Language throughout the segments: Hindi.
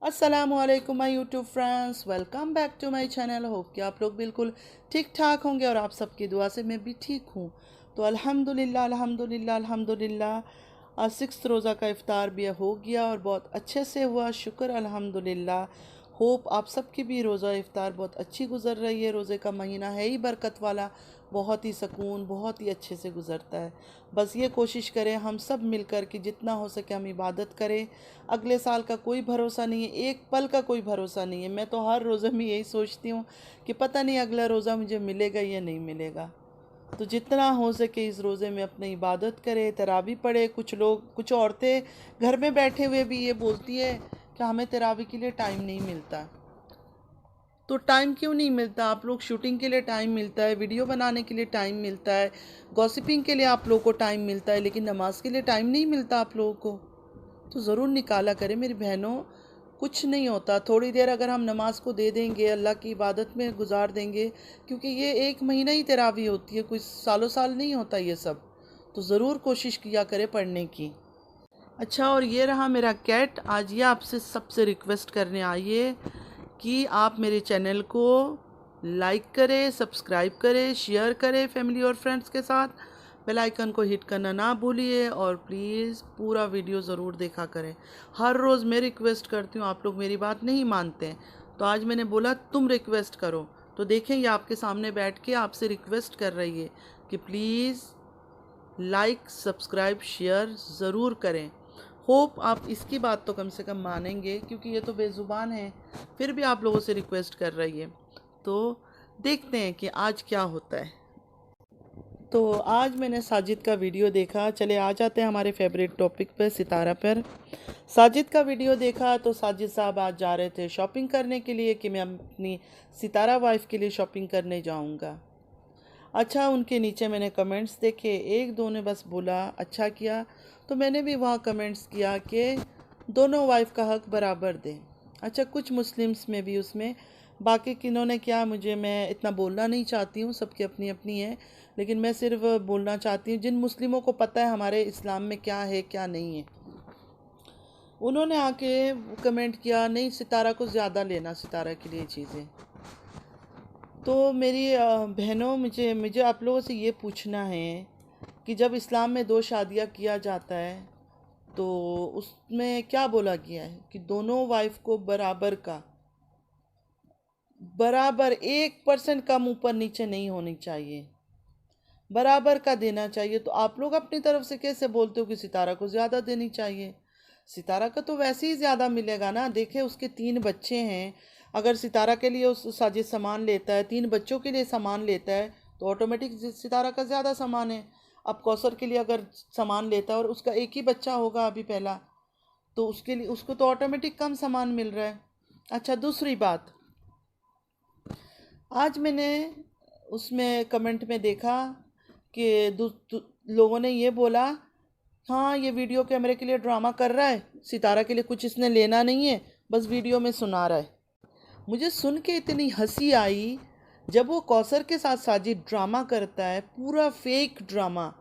अस्सलामुअलैकुम my YouTube friends, welcome back to my channel. Hope कि आप लोग बिल्कुल ठीक ठाक होंगे और आप सबकी दुआ से मैं भी ठीक हूँ। तो अल्हम्दुलिल्लाह अल्हम्दुलिल्लाह अल्हम्दुलिल्लाह आज 6 रोज़ा का इफ़्तार भी हो गया और बहुत अच्छे से हुआ, शुक्र अल्हम्दुलिल्लाह। होप आप सबकी भी रोज़ा इफ़्तार बहुत अच्छी गुजर रही है। रोज़े का महीना है ही बरकत वाला, बहुत ही सुकून, बहुत ही अच्छे से गुज़रता है। बस ये कोशिश करें हम सब मिलकर कि जितना हो सके हम इबादत करें। अगले साल का कोई भरोसा नहीं है, एक पल का कोई भरोसा नहीं है। मैं तो हर रोज़े में यही सोचती हूँ कि पता नहीं अगला रोज़ा मुझे मिलेगा या नहीं मिलेगा। तो जितना हो सके इस रोज़े में अपनी इबादत करें, तरावी पढ़े। कुछ औरतें घर में बैठे हुए भी ये बोलती है कि हमें तरावी के लिए टाइम नहीं मिलता। तो टाइम क्यों नहीं मिलता? आप लोग शूटिंग के लिए टाइम मिलता है, वीडियो बनाने के लिए टाइम मिलता है, गॉसिपिंग के लिए आप लोगों को टाइम मिलता है, लेकिन नमाज के लिए टाइम नहीं मिलता आप लोगों को। तो ज़रूर निकाला करें मेरी बहनों। कुछ नहीं होता, थोड़ी देर अगर हम नमाज को दे देंगे, अल्लाह की इबादत में गुजार देंगे, क्योंकि ये एक महीना ही तरावी होती है, कोई सालों साल नहीं होता ये सब। तो ज़रूर कोशिश किया करें पढ़ने की। अच्छा, और ये रहा मेरा कैट। आज ये आपसे सबसे रिक्वेस्ट करने आई है कि आप मेरे चैनल को लाइक करें, सब्सक्राइब करें, शेयर करें फैमिली और फ्रेंड्स के साथ। बेल आइकन को हिट करना ना भूलिए और प्लीज़ पूरा वीडियो ज़रूर देखा करें। हर रोज़ मैं रिक्वेस्ट करती हूँ, आप लोग मेरी बात नहीं मानते हैं, तो आज मैंने बोला तुम रिक्वेस्ट करो। तो देखें, ये आपके सामने बैठ के आपसे रिक्वेस्ट कर रही है कि प्लीज़ लाइक, सब्सक्राइब, शेयर ज़रूर करें। होप आप इसकी बात तो कम से कम मानेंगे, क्योंकि ये तो बेज़ुबान है, फिर भी आप लोगों से रिक्वेस्ट कर रही है। तो देखते हैं कि आज क्या होता है। तो आज मैंने साजिद का वीडियो देखा। चले आ जाते हैं हमारे फेवरेट टॉपिक पर, सितारा पर। साजिद का वीडियो देखा तो साजिद साहब आज जा रहे थे शॉपिंग करने के लिए कि मैं अपनी सितारा वाइफ के लिए शॉपिंग करने जाऊंगा। अच्छा, उनके नीचे मैंने कमेंट्स देखे, एक दो ने बस बोला अच्छा किया, तो मैंने भी वहाँ कमेंट्स किया कि दोनों वाइफ का हक बराबर दें। अच्छा, कुछ मुस्लिम्स में भी उसमें, बाकी किन्होंने क्या, मैं इतना बोलना नहीं चाहती हूँ, सबकी अपनी अपनी है, लेकिन मैं सिर्फ बोलना चाहती हूँ जिन मुस्लिमों को पता है हमारे इस्लाम में क्या है क्या नहीं है। उन्होंने आके कमेंट किया नहीं, सितारा को ज़्यादा लेना, सितारा के लिए चीज़ें। तो मेरी बहनों, मुझे मुझे आप लोगों से ये पूछना है कि जब इस्लाम में दो शादियां किया जाता है तो उसमें क्या बोला गया है कि दोनों वाइफ को बराबर का, बराबर 1% कम ऊपर नीचे नहीं होनी चाहिए, बराबर का देना चाहिए। तो आप लोग अपनी तरफ से कैसे बोलते हो कि सितारा को ज़्यादा देनी चाहिए? सितारा का तो वैसे ही ज़्यादा मिलेगा ना। देखे, उसके 3 बच्चे हैं, अगर सितारा के लिए उस साजिद सामान लेता है, 3 बच्चों के लिए सामान लेता है, तो ऑटोमेटिक सितारा का ज़्यादा सामान है। अब कौसर के लिए अगर सामान लेता है और उसका एक ही बच्चा होगा अभी पहला, तो उसके लिए उसको तो ऑटोमेटिक कम सामान मिल रहा है। अच्छा, दूसरी बात, आज मैंने उसमें कमेंट में देखा कि लोगों ने ये बोला, हाँ ये वीडियो कैमरे के लिए ड्रामा कर रहा है, सितारा के लिए कुछ इसने लेना नहीं है, बस वीडियो में सुना रहा है। मुझे सुन के इतनी हंसी आई जब वो कौसर के साथ साजिद ड्रामा करता है, पूरा फेक ड्रामा।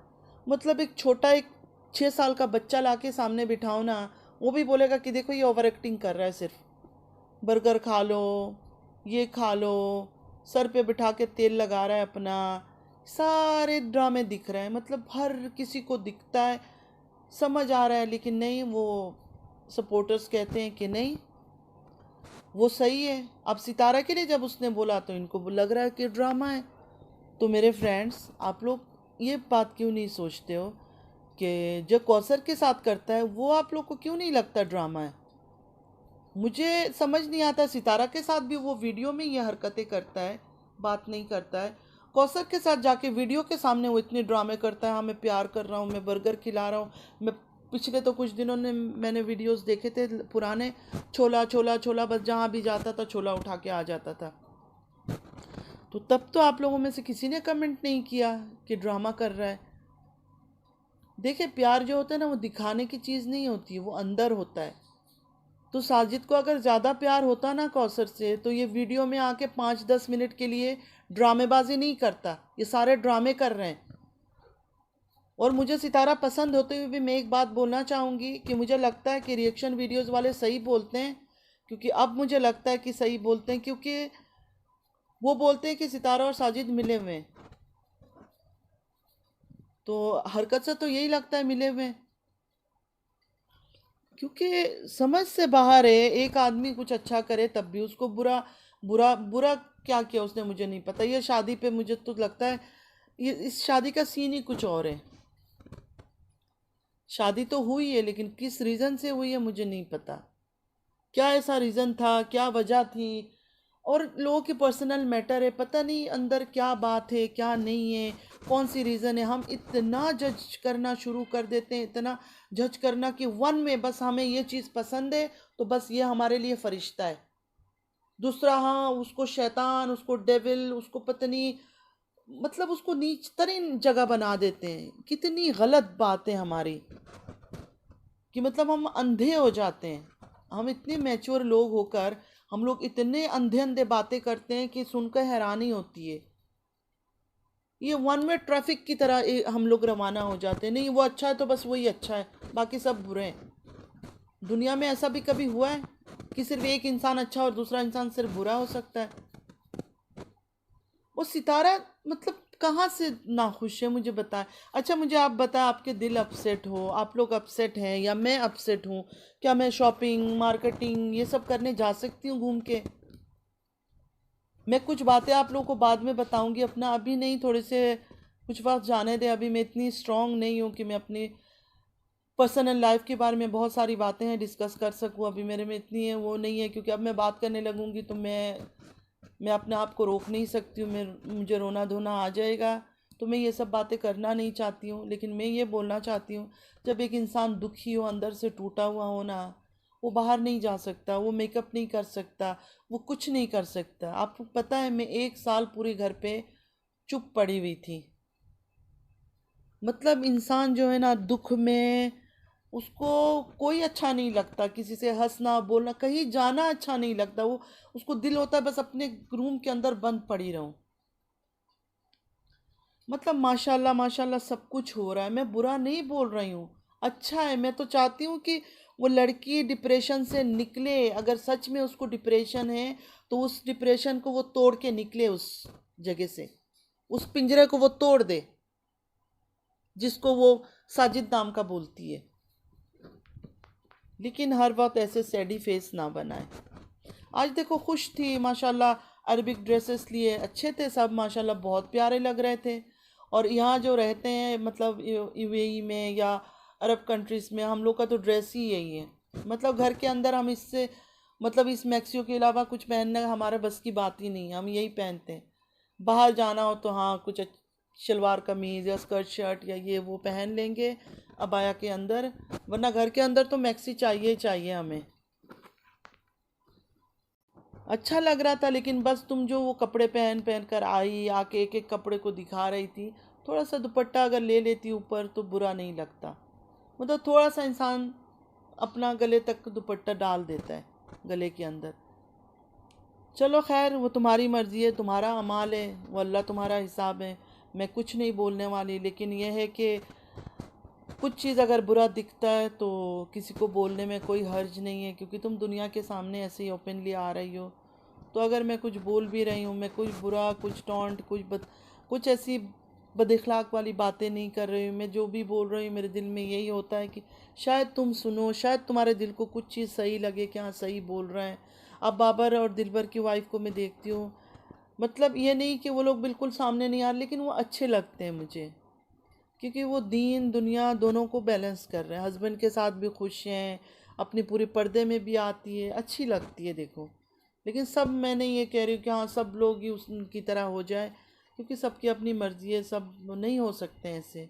मतलब एक छोटा, एक 6 साल का बच्चा लाके सामने बिठाओ ना, वो भी बोलेगा कि देखो ये ओवर एक्टिंग कर रहा है, सिर्फ बर्गर खा लो, ये खा लो, सर पे बिठा के तेल लगा रहा है अपना, सारे ड्रामे दिख रहे हैं, मतलब हर किसी को दिखता है, समझ आ रहा है। लेकिन नहीं, वो सपोर्टर्स कहते हैं कि नहीं वो सही है। अब सितारा के लिए जब उसने बोला तो इनको लग रहा है कि ड्रामा है। तो मेरे फ्रेंड्स, आप लोग ये बात क्यों नहीं सोचते हो कि जो कौसर के साथ करता है वो आप लोग को क्यों नहीं लगता ड्रामा है? मुझे समझ नहीं आता, सितारा के साथ भी वो वीडियो में ये हरकतें करता है, बात नहीं करता है। कौसर के साथ जाके वीडियो के सामने वो इतने ड्रामे करता है, हाँ मैं प्यार कर रहा हूँ, मैं बर्गर खिला रहा हूँ, मैं पिछले तो कुछ दिनों ने मैंने वीडियोस देखे थे पुराने, छोला छोला छोला, बस जहाँ भी जाता था छोला उठा के आ जाता था। तो तब तो आप लोगों में से किसी ने कमेंट नहीं किया कि ड्रामा कर रहा है। देखिए, प्यार जो होता है ना, वो दिखाने की चीज़ नहीं होती है, वो अंदर होता है। तो साजिद को अगर ज़्यादा प्यार होता ना कौसर से, तो ये वीडियो में आके 5-10 मिनट के लिए ड्रामेबाजी नहीं करता। ये सारे ड्रामे कर रहे हैं। और मुझे सितारा पसंद होते हुए भी मैं एक बात बोलना चाहूँगी कि मुझे लगता है कि रिएक्शन वीडियोस वाले सही बोलते हैं क्योंकि अब मुझे लगता है कि सही बोलते हैं, क्योंकि वो बोलते हैं कि सितारा और साजिद मिले हुए हैं, तो हरकत से तो यही लगता है मिले हुए हैं। क्योंकि समझ से बाहर है, एक आदमी कुछ अच्छा करे तब भी उसको बुरा, बुरा बुरा क्या किया उसने मुझे नहीं पता। ये शादी पे मुझे तो लगता है ये इस शादी का सीन ही कुछ और है। शादी तो हुई है लेकिन किस रीज़न से हुई है मुझे नहीं पता। क्या ऐसा रीज़न था, क्या वजह थी, और लोगों की पर्सनल मैटर है, पता नहीं अंदर क्या बात है क्या नहीं है, कौन सी रीज़न है। हम इतना जज करना शुरू कर देते हैं, इतना जज करना कि वन में बस हमें ये चीज़ पसंद है तो बस ये हमारे लिए फरिश्ता है, दूसरा हाँ उसको शैतान, उसको डेविल, उसको पता नहीं, मतलब उसको नीच तरीन जगह बना देते हैं। कितनी गलत बात है हमारी कि मतलब हम अंधे हो जाते हैं। हम इतने मैच्योर लोग होकर हम लोग इतने अंधे अंधे बातें करते हैं कि सुनकर हैरानी होती है। ये वन वे ट्रैफिक की तरह हम लोग रवाना हो जाते हैं, नहीं वो अच्छा है तो बस वही अच्छा है, बाकी सब बुरे हैं। दुनिया में ऐसा भी कभी हुआ है कि सिर्फ एक इंसान अच्छा और दूसरा इंसान सिर्फ बुरा हो सकता है? वो सितारा मतलब कहाँ से नाखुश है मुझे बताएं। अच्छा मुझे आप बताएं, आपके दिल अपसेट हो, आप लोग अपसेट हैं या मैं अपसेट हूँ, क्या मैं शॉपिंग मार्केटिंग ये सब करने जा सकती हूँ घूम के? मैं कुछ बातें आप लोगों को बाद में बताऊंगी अपना, अभी नहीं, थोड़े से कुछ वक्त जाने दें। अभी मैं इतनी स्ट्रांग नहीं हूँ कि मैं अपनी पर्सनल लाइफ के बारे में बहुत सारी बातें हैं डिस्कस कर सकूँ। अभी मेरे में इतनी है वो नहीं है, क्योंकि अब मैं बात करने लगूंगी तो मैं अपने आप को रोक नहीं सकती हूँ, मैं मुझे रोना धोना आ जाएगा। तो मैं ये सब बातें करना नहीं चाहती हूँ, लेकिन मैं ये बोलना चाहती हूँ, जब एक इंसान दुखी हो, अंदर से टूटा हुआ हो ना, वो बाहर नहीं जा सकता, वो मेकअप नहीं कर सकता, वो कुछ नहीं कर सकता। आपको पता है मैं 1 साल पूरे घर पे चुप पड़ी हुई थी। मतलब इंसान जो है ना दुख में, उसको कोई अच्छा नहीं लगता, किसी से हंसना बोलना, कहीं जाना अच्छा नहीं लगता। वो उसको दिल होता है बस अपने रूम के अंदर बंद पड़ी रहूं। मतलब माशाल्लाह माशाल्लाह सब कुछ हो रहा है, मैं बुरा नहीं बोल रही हूँ, अच्छा है। मैं तो चाहती हूँ कि वो लड़की डिप्रेशन से निकले, अगर सच में उसको डिप्रेशन है तो उस डिप्रेशन को वो तोड़ के निकले, उस जगह से, उस पिंजरे को वो तोड़ दे जिसको वो साजिद नाम का बोलती है। लेकिन हर वक्त ऐसे सैडी फेस ना बनाए। आज देखो खुश थी माशाल्लाह, अरबिक ड्रेसेस लिए अच्छे थे सब माशाल्लाह, बहुत प्यारे लग रहे थे। और यहाँ जो रहते हैं मतलब यूएई में या अरब कंट्रीज़ में, हम लोग का तो ड्रेस ही यही है। मतलब घर के अंदर हम इससे मतलब इस मैक्सियो के अलावा कुछ पहनना हमारे बस की बात ही नहीं है, हम यही पहनते हैं। बाहर जाना हो तो हाँ कुछ शलवार कमीज़ या स्कर्ट शर्ट या ये वो पहन लेंगे अबाया के अंदर, वरना घर के अंदर तो मैक्सी चाहिए ही चाहिए हमें। अच्छा लग रहा था, लेकिन बस तुम जो वो कपड़े पहन पहन कर आई, आके एक एक कपड़े को दिखा रही थी, थोड़ा सा दुपट्टा अगर ले लेती ऊपर तो बुरा नहीं लगता। मतलब थोड़ा सा इंसान अपना गले तक दुपट्टा डाल देता है गले के अंदर। चलो खैर, वो तुम्हारी मर्ज़ी है, तुम्हारा अमाल है, वो अल्लाह तुम्हारा हिसाब है, मैं कुछ नहीं बोलने वाली। लेकिन यह है कि कुछ चीज़ अगर बुरा दिखता है तो किसी को बोलने में कोई हर्ज नहीं है, क्योंकि तुम दुनिया के सामने ऐसे ही ओपनली आ रही हो। तो अगर मैं कुछ बोल भी रही हूँ, मैं कुछ बुरा, कुछ टॉन्ट, कुछ ऐसी बदइखलाक वाली बातें नहीं कर रही हूँ। मैं जो भी बोल रही हूँ मेरे दिल में यही होता है कि शायद तुम सुनो, शायद तुम्हारे दिल को कुछ चीज़ सही लगे कि हाँ सही बोल रहे हैं। अब बाबर और दिलबर की वाइफ को मैं देखती हूँ, मतलब ये नहीं कि वो लोग बिल्कुल सामने नहीं आ रहे, लेकिन वो अच्छे लगते हैं मुझे, क्योंकि वो दीन दुनिया दोनों को बैलेंस कर रहे हैं, हस्बैंड के साथ भी खुश हैं, अपनी पूरी पर्दे में भी आती है, अच्छी लगती है देखो। लेकिन सब, मैं नहीं ये कह रही हूँ कि हाँ सब लोग ही उसकी तरह हो जाए, क्योंकि सबकी अपनी मर्ज़ी है, सब नहीं हो सकते ऐसे।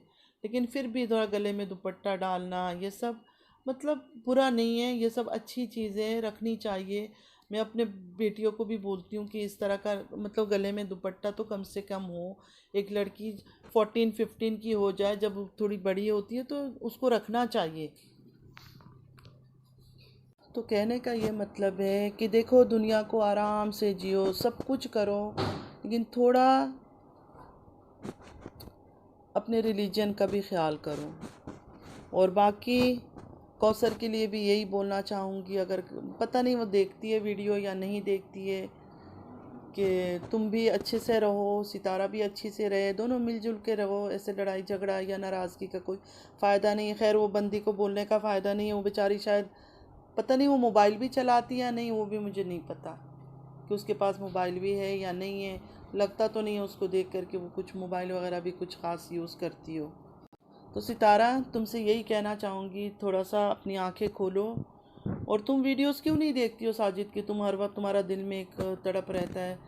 लेकिन फिर भी थोड़ा गले में दुपट्टा डालना ये सब मतलब बुरा नहीं है, ये सब अच्छी चीज़ें रखनी चाहिए। मैं अपने बेटियों को भी बोलती हूँ कि इस तरह का मतलब गले में दुपट्टा तो कम से कम हो। एक लड़की 14-15 की हो जाए, जब थोड़ी बड़ी होती है तो उसको रखना चाहिए। तो कहने का ये मतलब है कि देखो दुनिया को आराम से जियो, सब कुछ करो, लेकिन थोड़ा अपने रिलीजन का भी ख्याल करो। और बाकी कौसर के लिए भी यही बोलना चाहूँगी, अगर पता नहीं वो देखती है वीडियो या नहीं देखती है, कि तुम भी अच्छे से रहो, सितारा भी अच्छी से रहे, दोनों मिलजुल के रहो। ऐसे लड़ाई झगड़ा या नाराज़गी का कोई फ़ायदा नहीं है। खैर वो बंदी को बोलने का फ़ायदा नहीं है, वो बेचारी शायद पता नहीं वो मोबाइल भी चलाती है या नहीं, वो भी मुझे नहीं पता कि उसके पास मोबाइल भी है या नहीं है। लगता तो नहीं है उसको देख कर के वो कुछ मोबाइल वगैरह भी कुछ ख़ास यूज़ करती हो। तो सितारा तुमसे यही कहना चाहूँगी, थोड़ा सा अपनी आंखें खोलो। और तुम वीडियोस क्यों नहीं देखती हो साजिद की? तुम हर वक्त तुम्हारा दिल में एक तड़प रहता है,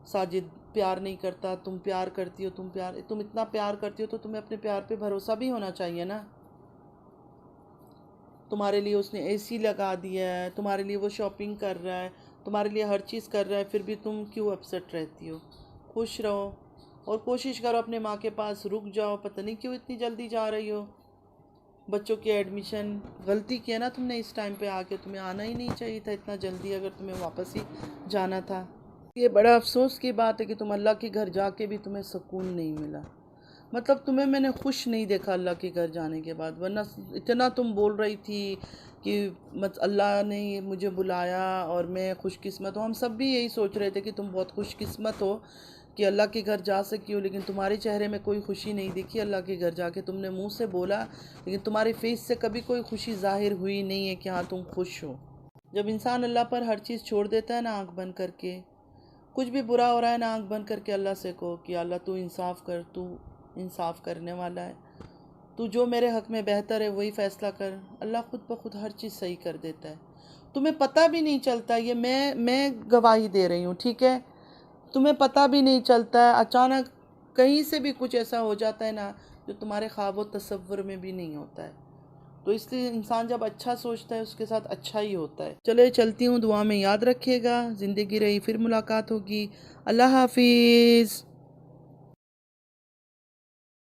साजिद प्यार नहीं करता, तुम प्यार करती हो, तुम इतना प्यार करती हो तो तुम्हें अपने प्यार पे भरोसा भी होना चाहिए ना। तुम्हारे लिए उसने एसी लगा दिया है, तुम्हारे लिए वो शॉपिंग कर रहा है, तुम्हारे लिए हर चीज़ कर रहा है, फिर भी तुम क्यों अपसेट रहती हो? खुश रहो और कोशिश करो अपने माँ के पास रुक जाओ। पता नहीं क्यों इतनी जल्दी जा रही हो। बच्चों की एडमिशन गलती किया ना तुमने, इस टाइम पे आके तुम्हें आना ही नहीं चाहिए था इतना जल्दी, अगर तुम्हें वापस ही जाना था। ये बड़ा अफसोस की बात है कि तुम अल्लाह के घर जाके भी तुम्हें सुकून नहीं मिला। मतलब तुम्हें मैंने खुश नहीं देखा अल्लाह के घर जाने के बाद, वरना इतना तुम बोल रही थी कि मत अल्लाह ने मुझे बुलाया और मैं खुशकिस्मत हूँ। हम सब भी यही सोच रहे थे कि तुम बहुत खुशकिस्मत हो कि अल्लाह के घर जा सकी हो, लेकिन तुम्हारे चेहरे में कोई खुशी नहीं दिखी। अल्लाह के घर जाके तुमने मुंह से बोला, लेकिन तुम्हारे फेस से कभी कोई खुशी जाहिर हुई नहीं है कि हाँ तुम खुश हो। जब इंसान अल्लाह पर हर चीज़ छोड़ देता है ना, आँख बंद करके, कुछ भी बुरा हो रहा है ना, आँख बंद करके अल्लाह से कहो कि अल्लाह तू इंसाफ़ कर, तू इंसाफ़ करने वाला है, तू जो मेरे हक़ में बेहतर है वही फ़ैसला कर। अल्लाह खुद ब खुद हर चीज़ सही कर देता है। तुम्हें पता भी नहीं चलता, ये मैं गवाही दे रही हूँ, ठीक है? तुम्हें पता भी नहीं चलता है, अचानक कहीं से भी कुछ ऐसा हो जाता है ना जो तुम्हारे ख्वाब व तसव्वुर में भी नहीं होता है। तो इसलिए इंसान जब अच्छा सोचता है उसके साथ अच्छा ही होता है। चलो चलती हूँ, दुआ में याद रखिएगा। ज़िंदगी रही फिर मुलाकात होगी। अल्लाह हाफिज़।